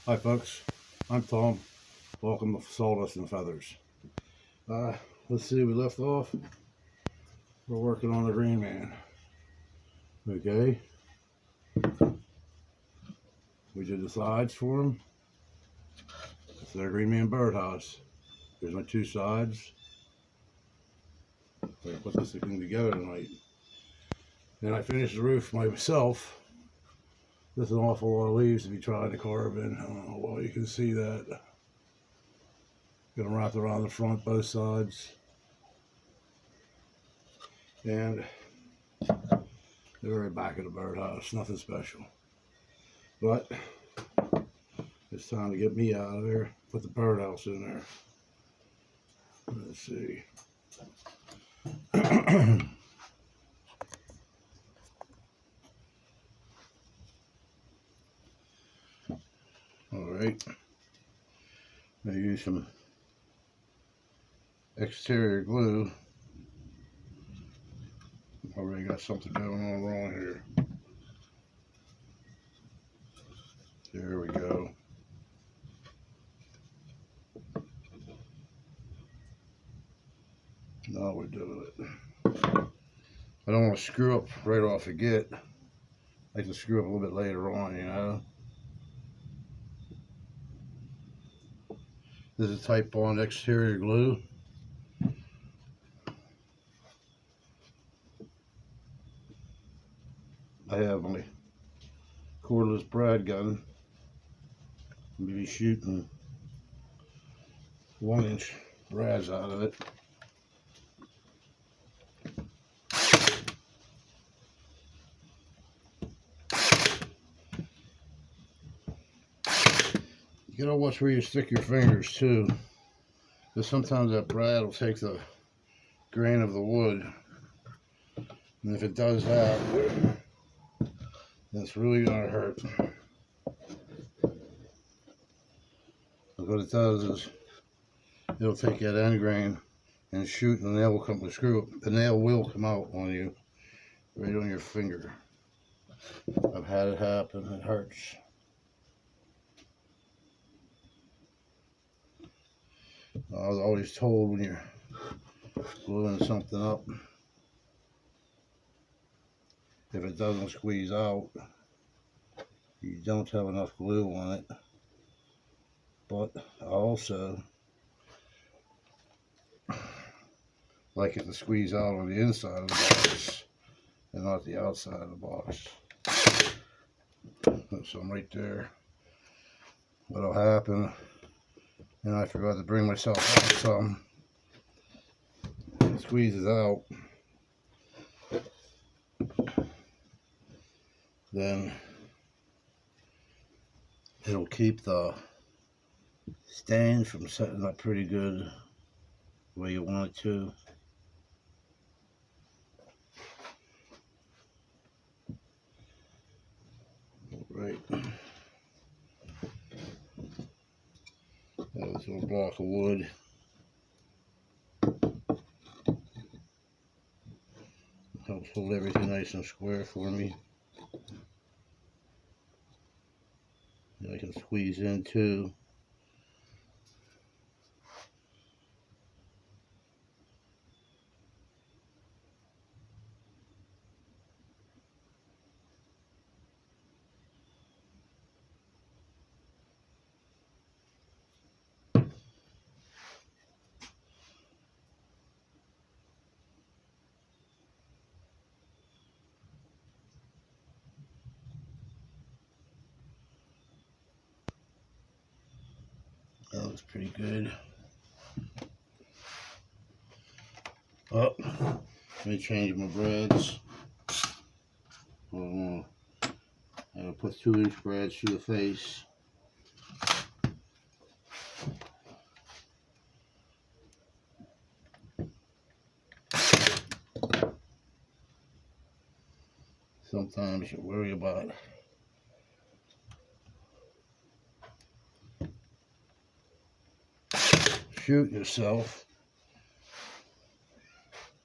Hi folks, I'm Tom. Welcome to Sawdust and Feathers. Let's see, we left off. We're working on the greenman. Okay, we did the sides for him. It's their greenman birdhouse. Here's my two sides. I'm gonna put this thing together tonight. Then I finished the roof myself. There's an awful lot of leaves to be trying to carve in. I don't know well you can see that. Gonna wrap it around the front, both sides. And the very back of the birdhouse, nothing special. But it's time to get me out of there, put the birdhouse in there. Let's see. Alright. I'm going to use some exterior glue. Already got something going on wrong here. There we go. Now we're doing it. I don't want to screw up right off the get. I like to screw up a little bit later on, you know. This is Type Bond exterior glue. I have my cordless brad gun. I'm going to be shooting 1-inch brads out of it. You gotta watch where you stick your fingers too, because sometimes that brad will take the grain of the wood, and if it does that, that's really gonna hurt. But what it does is it'll take that end grain and shoot, and the nail will come. The screw, the nail will come out on you, right on your finger. I've had it happen. It hurts. I was always told when you're gluing something up, if it doesn't squeeze out, you don't have enough glue on it. But I also like it to squeeze out on the inside of the box and not the outside of the box. Put some right there. What'll happen, and I forgot to bring myself out some, it squeezes out, then it'll keep the stand from setting up pretty good the way you want it to. Right. That's a little block of wood. Helps hold everything nice and square for me. And I can squeeze in too. That looks pretty good. Oh, let me change my brads. I'll put 2-inch brads through the face. Sometimes you worry about shooting yourself.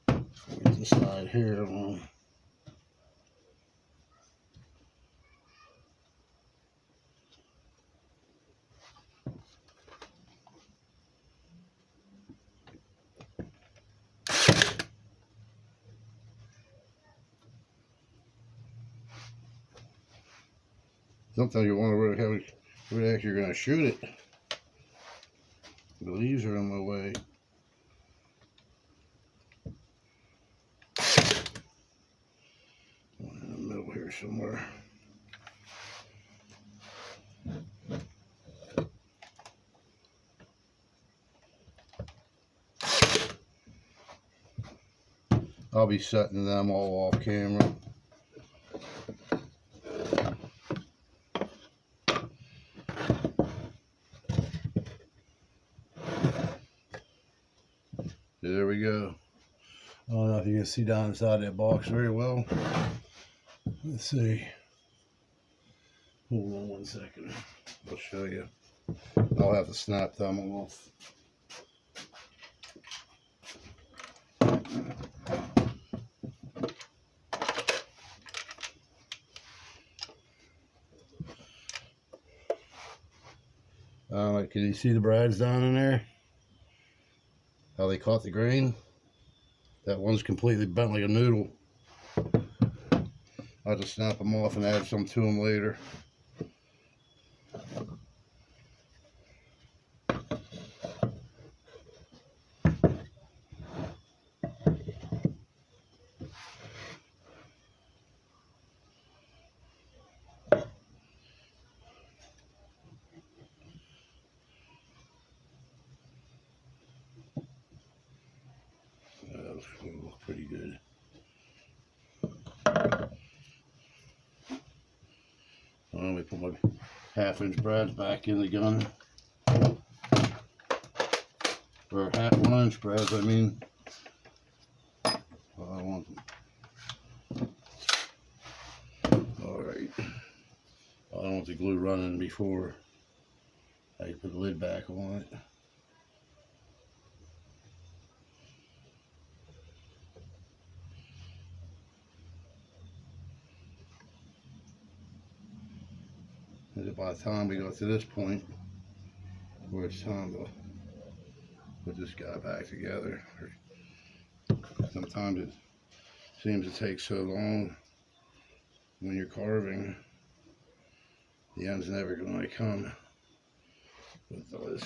With this side here on. Sometimes you wonder where the heck you're going to shoot it. The leaves are in my way. One in the middle here somewhere. I'll be setting them all off camera. There we go. I don't know if you can see down inside that box very well. Let's see. Hold on one second. I'll show you. I'll have to snap them off. Can you see the brads down in there? How they caught the grain? That one's completely bent like a noodle. I'll just snap them off and add some to them later. That's going to look pretty good. Let me put my 1/2-inch brads back in the gun. Or 1-inch brads, I mean. I want them. Alright. I don't want the glue running before I put the lid back on it. And by the time we go to this point where it's time to put this guy back together, sometimes it seems to take so long when you're carving, the end's never going to come with those.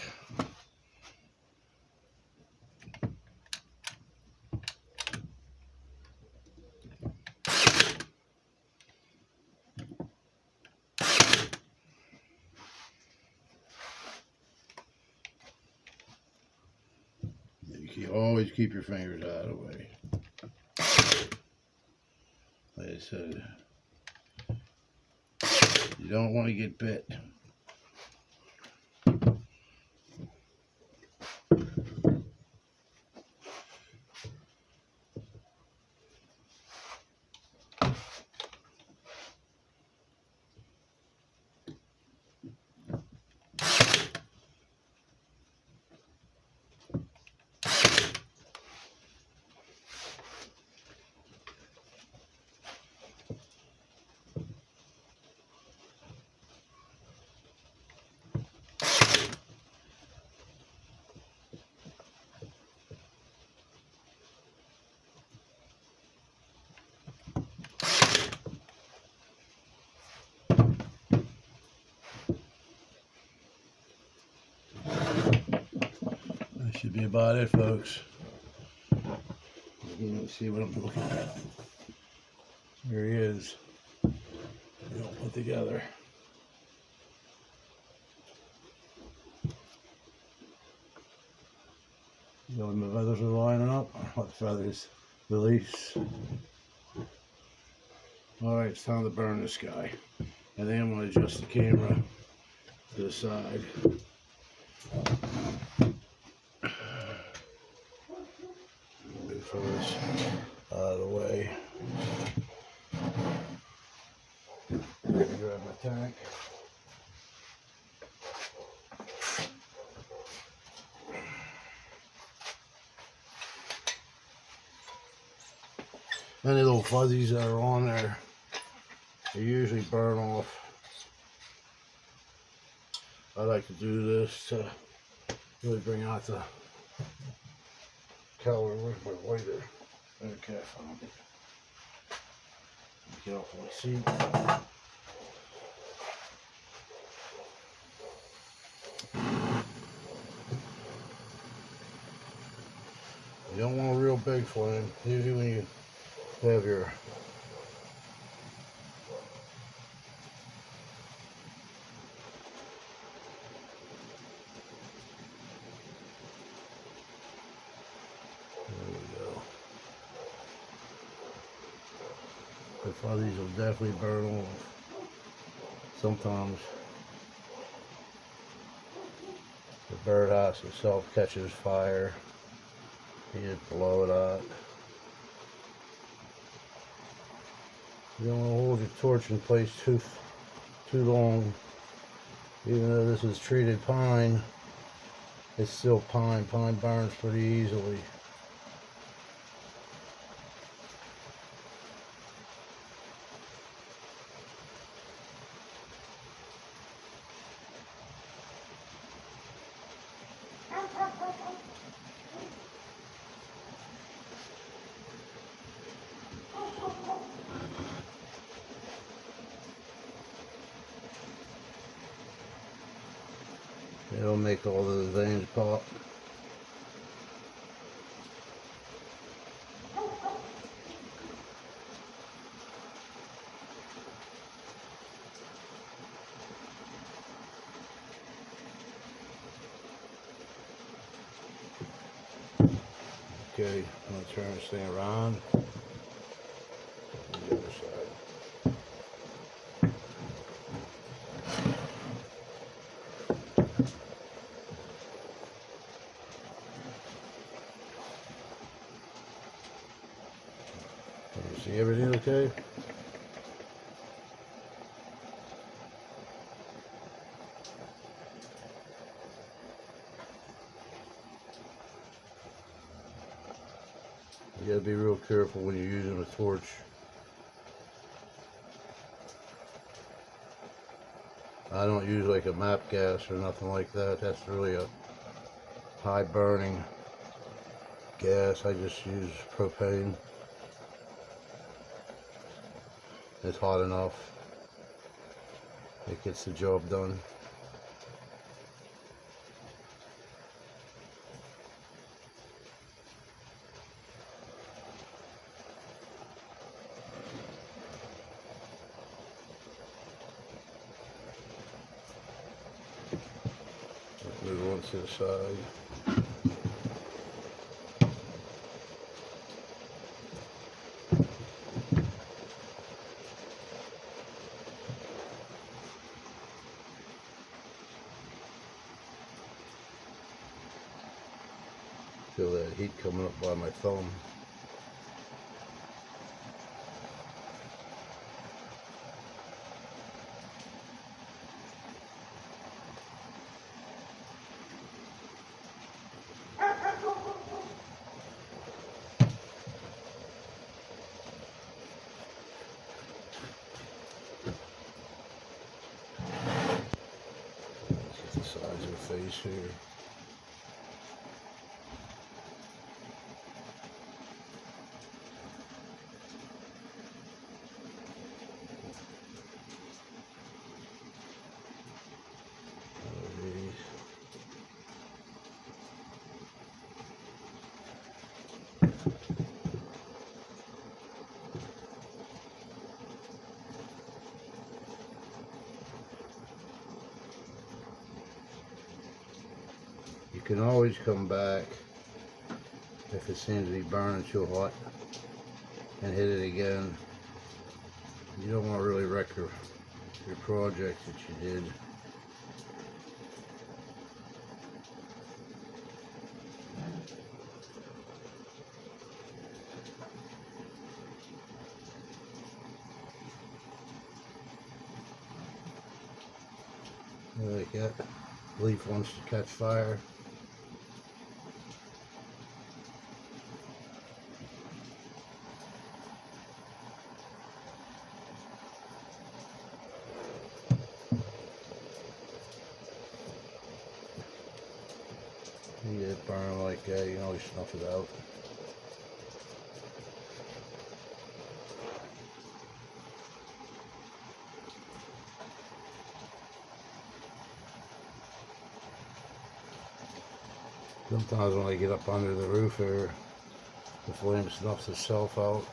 You always keep your fingers out of the way. Like I said, you don't want to get bit. That should be about it, folks. Let's see what I'm looking at. There he is. They all put together. You know when the feathers are lining up? Let the feathers release. Alright, it's time to burn this guy. And then I'm going to adjust the camera to the side. Move this out of the way. Grab my tank. Any little fuzzies that are on there, they usually burn off. I like to do this to really bring out the color. Where's my lighter? Okay, I found it. Get off my seat. You don't want a real big flame. Usually when you have your there we go. The fuzzies will definitely burn off. Sometimes the birdhouse itself catches fire. You just blow it out. You don't want to hold your torch in place too long. Even though this is treated pine, it's still pine. Pine burns pretty easily. It'll make all those veins pop. Okay, I'm going to turn this thing around. The other side. Can you see everything okay? You gotta be real careful when you're using a torch. I don't use like a map gas or nothing like that. That's really a high burning gas. I just use propane. It's hot enough. It gets the job done. Move on to the side. Feel that heat coming up by my thumb. Get the size of the face here. You can always come back if it seems to be burning too hot and hit it again. You don't want to really wreck your project that you did. Like that. Leaf wants to catch fire. You get it burning like that, you can always snuff it out. Sometimes when I get up under the roof here, The flame snuffs itself out.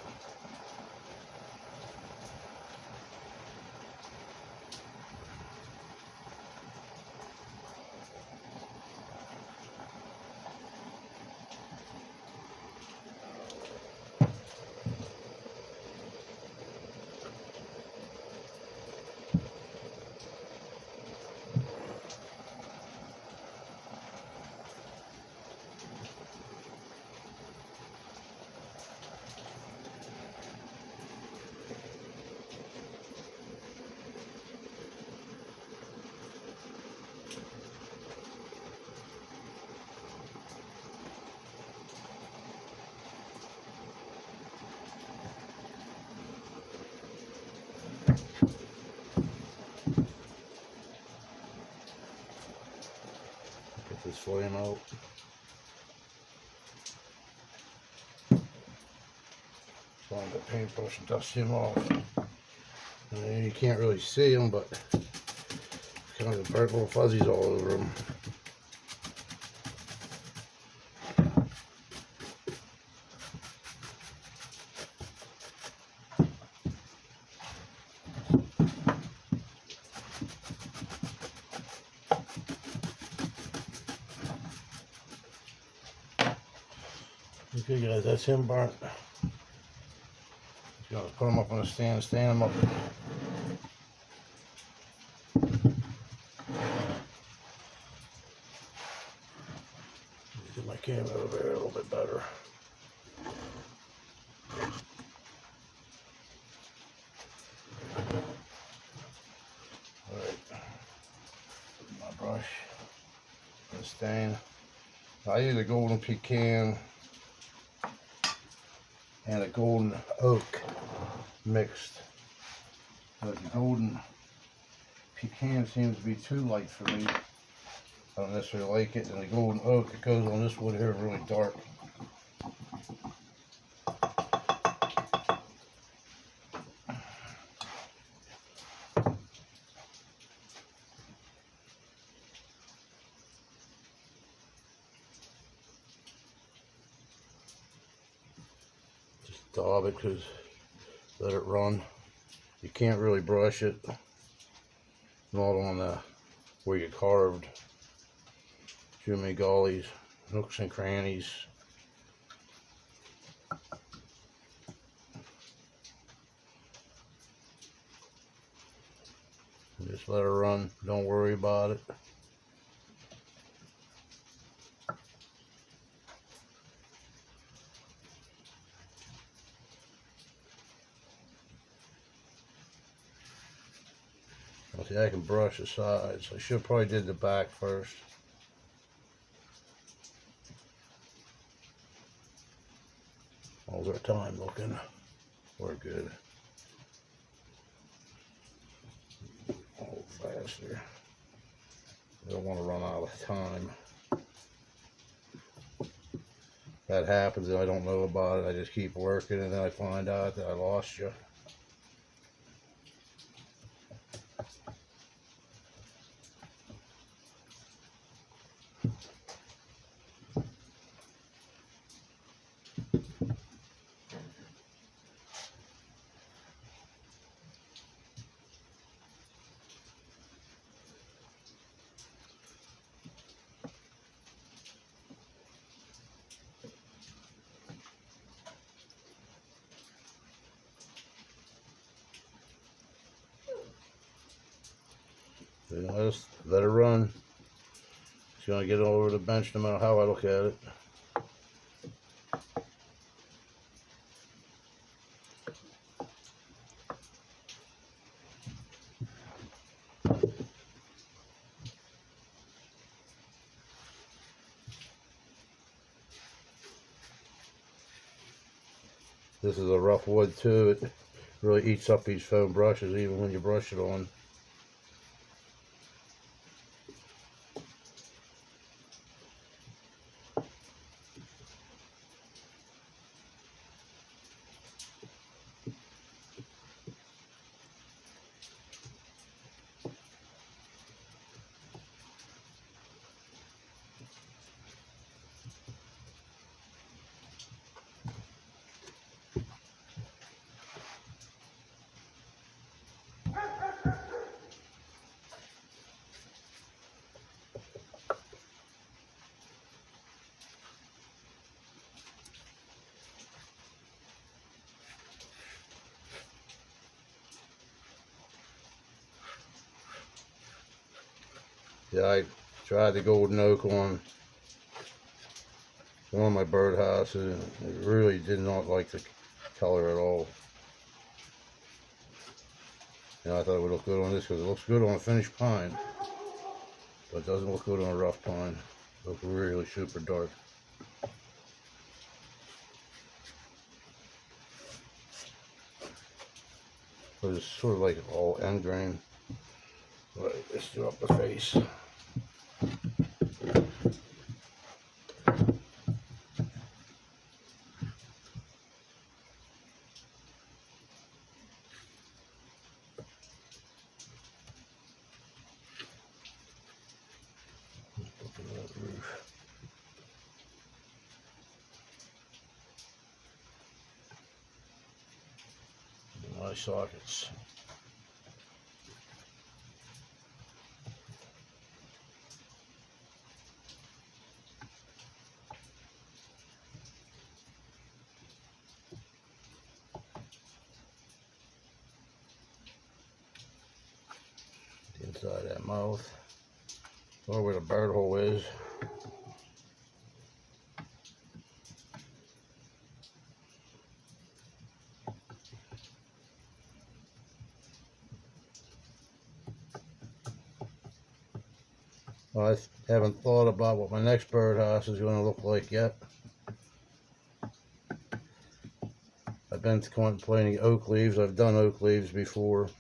Get this flame out. Find the paintbrush and dust him off. And you can't really see them, but kind of burnt little fuzzies all over them. Okay guys, that's him burnt. Just gonna put him up on a stand him up. Get my camera over there a little bit better. Alright, my brush, the stain. I use a golden pecan and a golden oak mixed. But the golden pecan seems to be too light for me. I don't necessarily like it. And the golden oak, it goes on this wood here really dark. Just daub it, because let it run. You can't really brush it. Not on the where you carved. Too many gullies, nooks and crannies. Just let her run. Don't worry about it. See, I can brush the sides. I should probably did the back first. How's our time looking? We're good. Oh, faster. I don't want to run out of time. That happens and I don't know about it. I just keep working and then I find out that I lost you. You know, just let it run. It's gonna get over the bench no matter how I look at it. This is a rough wood too. It really eats up these foam brushes even when you brush it on. Yeah, I tried the golden oak on one of my birdhouses, and it really did not like the color at all. You know, I thought it would look good on this because it looks good on a finished pine, but it doesn't look good on a rough pine. It looks really super dark. But it's sort of like all end grain. Right, let's do up the face. Nice sockets. Inside that mouth, or where the bird hole is. I haven't thought about what my next birdhouse is going to look like yet. I've been contemplating oak leaves. I've done oak leaves before.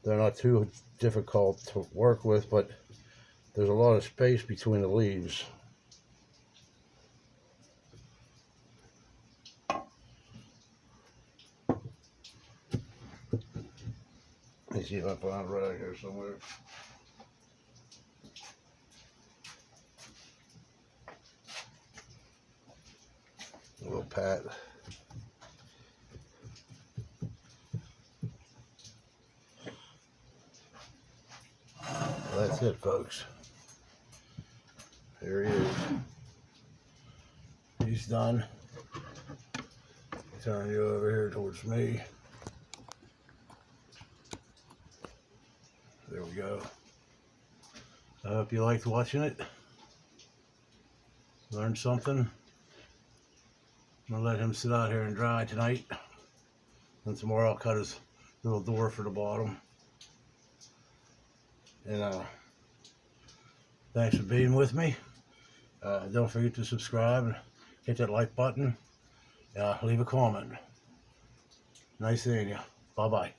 They're not too difficult to work with, but there's a lot of space between the leaves. Let me see if I find a rag here somewhere. A little pat. Well, that's it, folks. There he is. He's done. Turn you over here towards me. There we go. I hope you liked watching it. Learned something. I'm gonna let him sit out here and dry tonight. And tomorrow I'll cut his little door for the bottom. And thanks for being with me. Don't forget to subscribe, hit that like button, leave a comment. Nice seeing you. Bye-bye.